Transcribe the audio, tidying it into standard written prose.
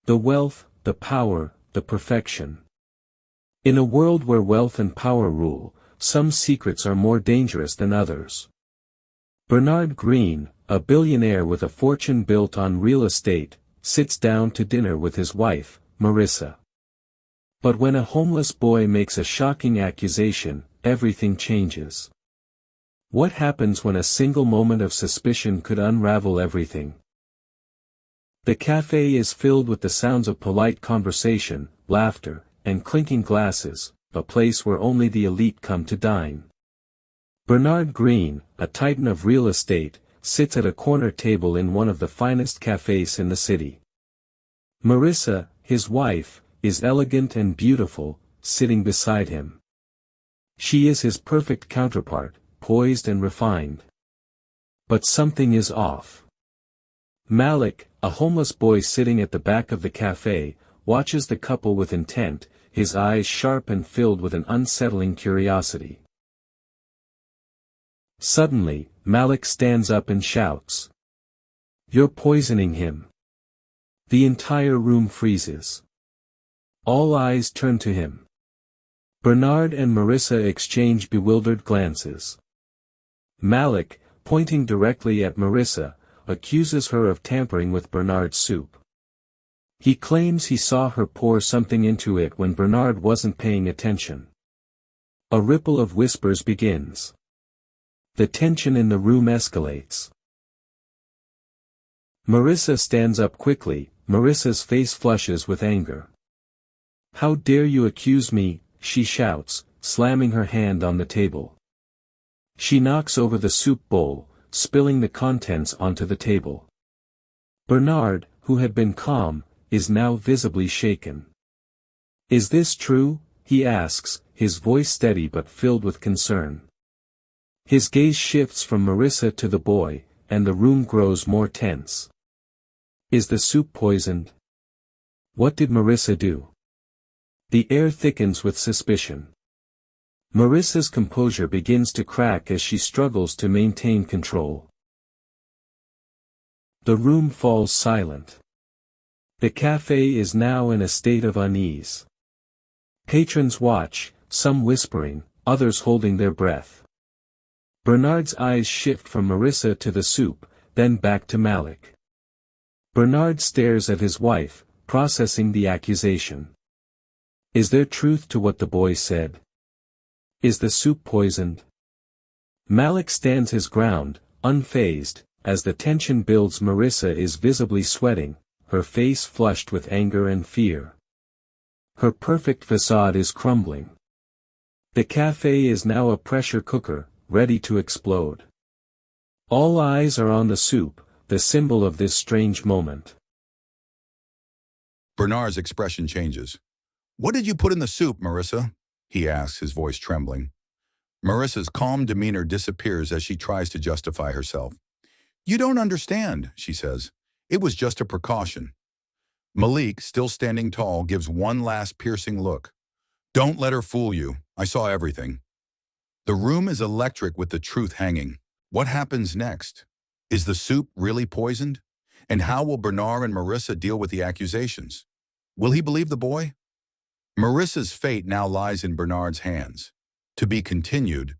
The wealth, the power, the perfection. In a world where wealth and power rule, some secrets are more dangerous than others. Bernard Green, a billionaire with a fortune built on real estate, sits down to dinner with his wife, Marissa. But when a homeless boy makes a shocking accusation, everything changes. What happens when a single moment of suspicion could unravel everything? The cafe is filled with the sounds of polite conversation, laughter, and clinking glasses, a place where only the elite come to dine. Bernard Green, a titan of real estate, sits at a corner table in one of the finest cafes in the city. Marissa, his wife, is elegant and beautiful, sitting beside him. She is his perfect counterpart, poised and refined. But something is off. Malik, a homeless boy sitting at the back of the cafe, watches the couple with intent, his eyes sharp and filled with an unsettling curiosity. Suddenly, Malik stands up and shouts, "You're poisoning him." The entire room freezes. All eyes turn to him. Bernard and Marissa exchange bewildered glances. Malik, pointing directly at Marissa, accuses her of tampering with Bernard's soup. He claims he saw her pour something into it when Bernard wasn't paying attention. A ripple of whispers begins. The tension in the room escalates. Marissa stands up quickly, Marissa's face flushes with anger. "How dare you accuse me?" she shouts, slamming her hand on the table. She knocks over the soup bowl, spilling the contents onto the table. Bernard, who had been calm, is now visibly shaken. "Is this true?" he asks, his voice steady but filled with concern. His gaze shifts from Marissa to the boy, and the room grows more tense. Is the soup poisoned? What did Marissa do? The air thickens with suspicion. Marissa's composure begins to crack as she struggles to maintain control. The room falls silent. The cafe is now in a state of unease. Patrons watch, some whispering, others holding their breath. Bernard's eyes shift from Marissa to the soup, then back to Malik. Bernard stares at his wife, processing the accusation. Is there truth to what the boy said? Is the soup poisoned? Malik stands his ground, unfazed, as the tension builds. Marissa is visibly sweating, her face flushed with anger and fear. Her perfect facade is crumbling. The cafe is now a pressure cooker, ready to explode. All eyes are on the soup, the symbol of this strange moment. Bernard's expression changes. "What did you put in the soup, Marissa?" he asks, his voice trembling. Marissa's calm demeanor disappears as she tries to justify herself. "You don't understand," she says. "It was just a precaution." Malik, still standing tall, gives one last piercing look. "Don't let her fool you. I saw everything." The room is electric with the truth hanging. What happens next? Is the soup really poisoned? And how will Bernard and Marissa deal with the accusations? Will he believe the boy? Marissa's fate now lies in Bernard's hands. To be continued.